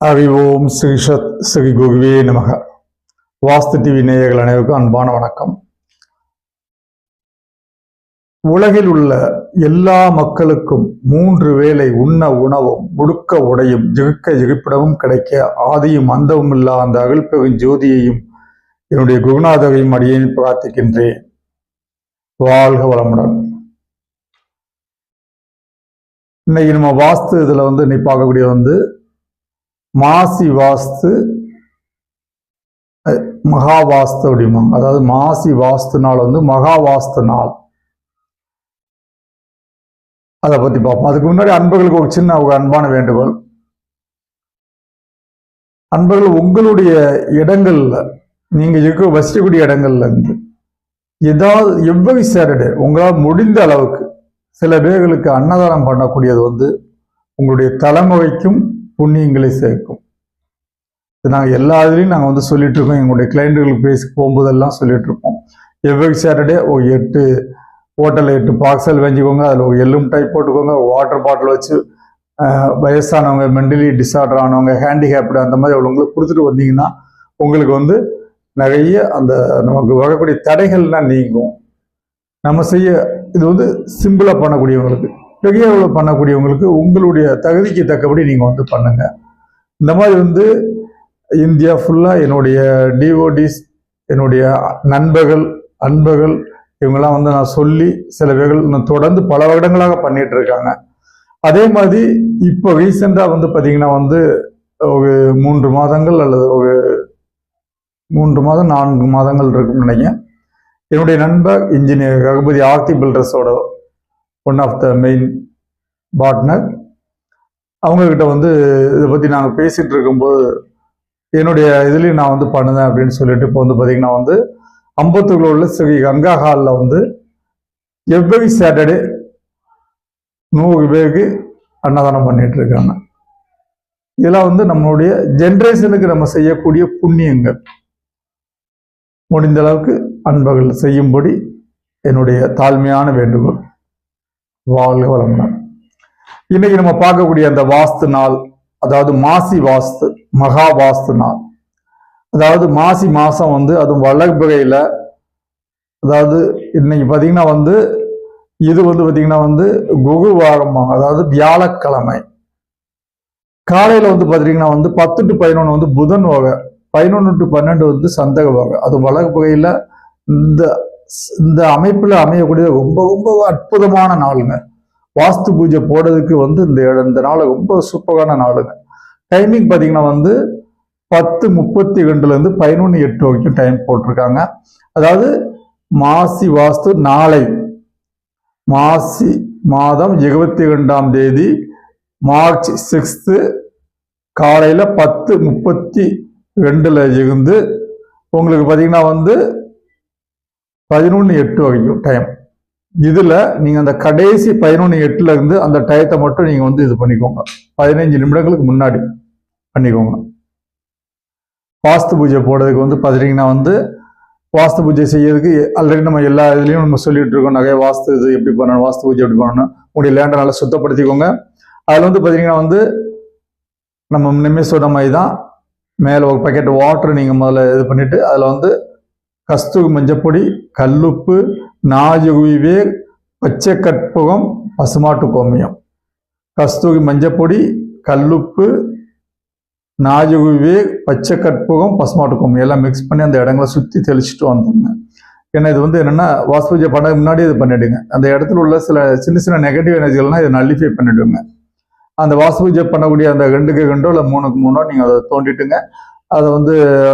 அறிவோம் ஸ்ரீஷத் ஸ்ரீ குருவே நமக. வாஸ்து டிவி நேயர்கள் அனைவருக்கும் அன்பான வணக்கம். உலகில் உள்ள எல்லா மக்களுக்கும் 3 வேளை உண்ண உணவும் முடுக்க உடையும் இருக்க இருப்பிடமும் கிடைக்க ஆதியும் அந்தவும் இல்லா அந்த அகழ்பெரும் ஜோதியையும் என்னுடைய குருநாதரையும் அடியேன் பிரார்த்திக்கின்றேன். வாழ்க வளமுடன். இன்னைக்கு நம்ம வாஸ்து இதுல நீ பார்க்கக்கூடிய மாசி வாஸ்து, மகா வாஸ்து அப்படிம்பாங்க. அதாவது மாசி வாஸ்து நாள் மகா வாஸ்து நாள். அதை பத்தி பார்ப்போம். அதுக்கு முன்னாடி அன்பர்களுக்கு ஒரு சின்ன அன்பான வேண்டுகோள். அன்பர்கள், உங்களுடைய இடங்கள்ல நீங்க இருக்க வசிக்கக்கூடிய இடங்கள்ல இருந்து ஏதாவது எவ்வளவு சேட்டர்டே உங்களால் முடிந்த அளவுக்கு சில பேர்களுக்கு அன்னதானம் பண்ணக்கூடியது உங்களுடைய தலைமுறைக்கும் புண்ணியங்களை சேர்க்கும். நாங்கள் எல்லா இதுலையும் நாங்கள் சொல்லிட்டு இருக்கோம். எங்களுடைய கிளைண்ட்டுகளுக்கு பேசி போகும்போதெல்லாம் சொல்லிட்டு இருப்போம். எவ்ரி சாட்டர்டே ஒரு 8 ஹோட்டலில் 8 பார்சல் வெஞ்சிக்கோங்க. அதில் ஒரு எள்ளும் டைப் போட்டுக்கோங்க. வாட்டர் பாட்டில் வச்சு வயசானவங்க, மென்டலி டிஸார்டர் ஆனவங்க, ஹேண்டிகேப்டு அந்த மாதிரி உள்ளவங்களுக்கு கொடுத்துட்டு வந்தீங்கன்னா உங்களுக்கு நிறைய அந்த நமக்கு வரக்கூடிய தடைகள்லாம் நீங்கும். நம்ம செய்ய இது சிம்பிளாக பண்ணக்கூடியவங்களுக்கு, பெரிய அளவில் பண்ணக்கூடியவங்களுக்கு உங்களுடைய தகுதிக்கு தக்கபடி நீங்கள் பண்ணுங்க. இந்த மாதிரி இந்தியா ஃபுல்லாக என்னுடைய டிஓடிஸ், என்னுடைய நண்பர்கள், அன்பர்கள் இவங்கெல்லாம் நான் சொல்லி சில பேர்கள் இன்னும் தொடர்ந்து பல வருடங்களாக பண்ணிட்டு இருக்காங்க. அதே மாதிரி இப்போ ரீசெண்டாக பார்த்தீங்கன்னா ஒரு 3 மாதங்கள் அல்லது ஒரு 3 மாதம் 4 மாதங்கள் இருக்குன்னு நினைக்கிறேன். என்னுடைய நண்பர் இன்ஜினியர் ரகுபதி ஆர்த்தி பில்டர்ஸோட one of the main partner. அவங்கக்கிட்ட இதை பற்றி நாங்கள் பேசிகிட்டு இருக்கும்போது என்னுடைய இதுலேயும் நான் பண்ணுதேன் அப்படின்னு சொல்லிட்டு இப்போ பார்த்தீங்கன்னா அம்பத்தூரில் உள்ள ஸ்ரீ கங்கா ஹாலில் எவ்ரி சாட்டர்டே 100 பேருக்கு அன்னதானம் பண்ணிட்டு இருக்காங்க. இதெல்லாம் நம்மளுடைய ஜென்ரேஷனுக்கு நம்ம செய்யக்கூடிய புண்ணியங்கள். முடிந்த அளவுக்கு அன்பர்கள் செய்யும்படி என்னுடைய தாழ்மையான வேண்டுகோள். வாழ்க வளமுடன். இன்னைக்கு நம்ம பார்க்கக்கூடிய அந்த வாஸ்து நாள், அதாவது மாசி வாஸ்து, மகா வாஸ்து நாள். அதாவது மாசி மாசம் அதுவும் வளர்பிறையில, அதாவது இன்னைக்கு பார்த்தீங்கன்னா இது பார்த்தீங்கன்னா குருவாரம், அதாவது வியாழக்கிழமை காலையில பார்த்தீங்கன்னா 10 to 11 புதன் வகை, 11 to 12 சந்தக வகை. அது வளர்பிறையில இந்த அமைப்புல அமையக்கூடிய ரொம்ப ரொம்ப அற்புதமான நாளுங்க. வாஸ்து பூஜை போடுறதுக்கு இந்த நாள் ரொம்ப சூப்பரான நாளுங்க. டைமிங் பார்த்தீங்கன்னா 10:32 11:08 வரைக்கும் டைம் போட்டிருக்காங்க. அதாவது மாசி வாஸ்து நாளை மாசி மாதம் 22ஆம் தேதி மார்ச் 6 காலையில 10:32 இருந்து உங்களுக்கு பார்த்தீங்கன்னா 11:08 வரைக்கும் டைம். இதுல நீங்க அந்த கடைசி 11:08 இருந்து அந்த டயத்தை மட்டும் நீங்க இது பண்ணிக்கோங்க. 15 நிமிடங்களுக்கு முன்னாடி பண்ணிக்கோங்க. வாஸ்து பூஜை போடுறதுக்கு பார்த்தீங்கன்னா வாஸ்து பூஜை செய்யறதுக்கு ஆல்ரெடி நம்ம எல்லா இதுலையும் நம்ம சொல்லிட்டு இருக்கோம். நிறைய வாஸ்து இது எப்படி பண்ணணும், வாஸ்து பூஜை எப்படி பண்ணணும். உங்களுடைய லேண்டை நல்லா சுத்தப்படுத்திக்கோங்க. அதுல பார்த்தீங்கன்னா நம்ம முன்னமே சொன்ன மாதிரி தான் மேலே ஒரு பக்கெட் வாட்டர் நீங்க முதல்ல இது பண்ணிட்டு அதுல கஸ்தூரி மஞ்சப்பொடி, கல்லுப்பு, நாஜுகுவிவேர், பச்சை கற்பூரம், பசுமாட்டு கோமியம். கஸ்தூரி மஞ்சப்பொடி, கல்லுப்பு, நாஜுகுவிவேர், பச்சை கற்பூரம், பசுமாட்டு கோமியம் எல்லாம் மிக்ஸ் பண்ணி அந்த இடங்களை சுற்றி தெளிச்சுட்டு வந்துடுங்க. ஏன்னா இது என்னன்னா வாஸ்து பூஜை பண்ண முன்னாடி இது பண்ணிடுங்க. அந்த இடத்துல உள்ள சில சின்ன சின்ன நெகட்டிவ் எனர்ஜிகள்லாம் இதை நல்லிஃபை பண்ணிடுங்க. அந்த வாஸ்து பூஜை பண்ணக்கூடிய அந்த 2க்கு 2 இல்லை 3க்கு 3 நீங்க அதை தோண்டிட்டுங்க. அதை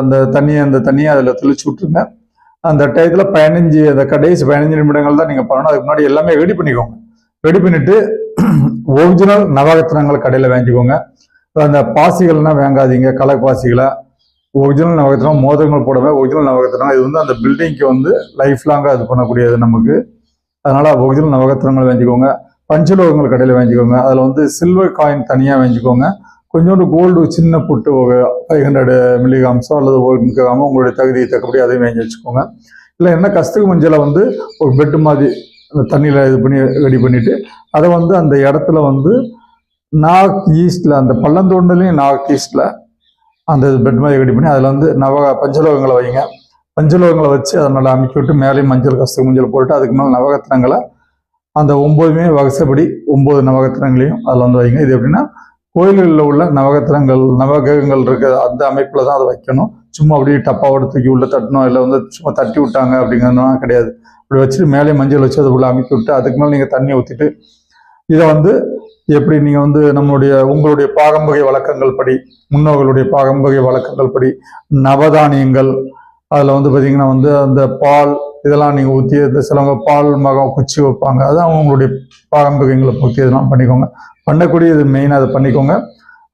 அந்த தண்ணியை அதில் தெளிச்சு விட்டுருங்க. அந்த டயத்துல அந்த கடைசி 15 நிமிடங்கள் தான் நீங்க பண்ணணும். அதுக்கு முன்னாடி எல்லாமே ரெடி பண்ணிக்கோங்க. ரெடி பண்ணிட்டு ஒரிஜினல் நவரத்னங்கள் கடையில வாங்கிக்கோங்க. அந்த பாசிகள்லாம் வாங்காதீங்க, கலர் பாசிகளை. ஒரிஜினல் நவரத்னம் மோதிரங்கள் போடவே ஒரிஜினல் நவரத்னம். இது அந்த பில்டிங்க்கு லைஃப் லாங்கா இது பண்ணக்கூடியது நமக்கு. அதனால ஒரிஜினல் நவரத்னங்கள் வாங்கிக்கோங்க. பஞ்சலோகங்கள் கடையில வாங்கிக்கோங்க. அதுல சில்வர் காயின் தனியா வாங்கிக்கோங்க. கொஞ்சோண்டு கோல்டு சின்ன புட்டு 500 மில்லிகிராம்ஸோ அல்லது 1 கிராமோ உங்களுடைய தகுதியை தக்கபடி அதையும் வாங்கி வச்சுக்கோங்க. இல்லை என்ன கஸ்தூரி மஞ்சளை ஒரு பெட்டு மாதிரி தண்ணியில் இது பண்ணி ரெடி பண்ணிட்டு அதை அந்த இடத்துல நார்த் ஈஸ்டில் அந்த பள்ளந்தோண்டலையும் நார்த் ஈஸ்டில் அந்த பெட் மாதிரி ரெடி பண்ணி அதில் வந்து பஞ்சலோகங்களை வைங்க. பஞ்சலோகங்களை வச்சு அதை நல்லா அமைக்கி விட்டு மேலேயும் மஞ்சள் கஸ்தூரி மஞ்சள் போட்டு அதுக்கு மேலே நவகத்திரங்களை அந்த 9 வரிசைப்படி 9 நவகத்திரங்களையும் அதில் வந்து வைங்க. இது எப்படின்னா கோயில்களில் உள்ள நவகிரகங்கள் இருக்க அந்த அமைப்பில் தான் அதை வைக்கணும். சும்மா அப்படியே டப்பாவோட தூக்கி உள்ள தட்டணும், இல்லை வந்து சும்மா தட்டி விட்டாங்க அப்படிங்கிறதுலாம் கிடையாது. இப்படி வச்சுட்டு மேலே மஞ்சள் வச்சு அதை உள்ள அமைக்கி விட்டு அதுக்கு மேலே நீங்கள் தண்ணி ஊற்றிட்டு இதை வந்து எப்படி நீங்கள் வந்து உங்களுடைய பாரம்பரிய வழக்கங்கள் படி, முன்னோர்களுடைய பாரம்பரிய வழக்கங்கள் படி நவதானியங்கள் அதில் வந்து பார்த்தீங்கன்னா வந்து அந்த பால் இதெல்லாம் நீங்கள் ஊற்றி இந்த சிலவங்க பால் மகம் குச்சி வைப்பாங்க, அதான் அவங்களுடைய பாரம்பரியங்களை ஊற்றி இதெல்லாம் பண்ணிக்கோங்க. பண்ணக்கூடிய இது மெயினாக அதை பண்ணிக்கோங்க.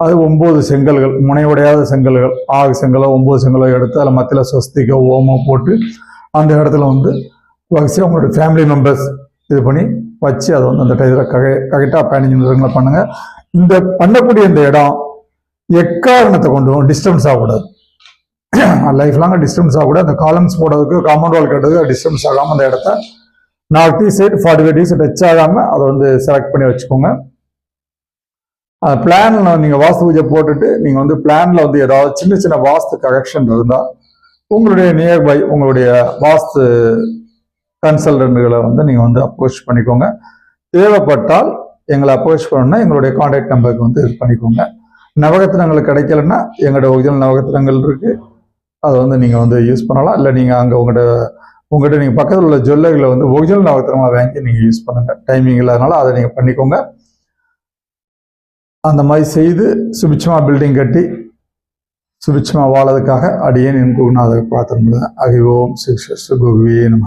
அது 9 செங்கல்கள், முனையுடையாத செங்கல்கள், 6 செங்கலோ 9 செங்கலோ எடுத்து அதில் மத்தியில் ஸ்வஸ்திகோ ஓமம் போட்டு அந்த இடத்துல வந்து வரிசையாக உங்களுடைய ஃபேமிலி மெம்பர்ஸ் இது பண்ணி வச்சு அதை வந்து அந்த இதில் கரெக்டாக 15 நிமிடங்களை பண்ணுங்கள். இந்த பண்ணக்கூடிய இந்த இடம் எக்காரணத்தை கொண்டு டிஸ்டர்பன்ஸ் ஆகக்கூடாது. லைஃப் லாங்காக டிஸ்டர்பன்ஸ் ஆகக்கூடாது. அந்த காலம்ஸ் போடுறதுக்கு காம்பவுண்ட் வால் கட்டுறதுக்கு டிஸ்டர்பன்ஸ் ஆகாமல் அந்த இடத்த north east side 45 degree touch ஆகாமல் அதை வந்து செலக்ட் பண்ணி வச்சுக்கோங்க. பிளான்ல நீங்கள் வாஸ்து பூஜை போட்டுட்டு நீங்கள் வந்து பிளான்ல வந்து ஏதாவது சின்ன சின்ன வாஸ்து கரெக்ஷன் இருந்தால் உங்களுடைய நியர்பை உங்களுடைய வாஸ்து கன்சல்டன்ட்களை வந்து நீங்கள் வந்து அப்ரோச் பண்ணிக்கோங்க. தேவைப்பட்டால் எங்களை அப்ரோச் பண்ணணும்னா எங்களுடைய கான்டாக்ட் நம்பருக்கு வந்து இது பண்ணிக்கோங்க. நவகத்திரங்கள் கிடைக்கலன்னா எங்களோட ஒரிஜினல் நவகத்திரங்கள் இருக்குது, அதை வந்து நீங்கள் வந்து யூஸ் பண்ணலாம். இல்லை நீங்கள் அங்கே உங்கள்கிட்ட நீங்கள் பக்கத்தில் உள்ள ஜுவல்லரிகளை வந்து ஒரிஜினல் நவகத்திரமாக வாங்கி நீங்கள் யூஸ் பண்ணுங்கள். டைமிங் இல்லாதனால அதை நீங்கள் பண்ணிக்கோங்க. அந்த மாதிரி செய்து சுபிட்சமாக பில்டிங் கட்டி சுபிட்சமாக வாழறதுக்காக அடியேன் என் குருநாதர் பிரார்த்தனை. அகிவோம் ஸ்ரீ குருவே நம.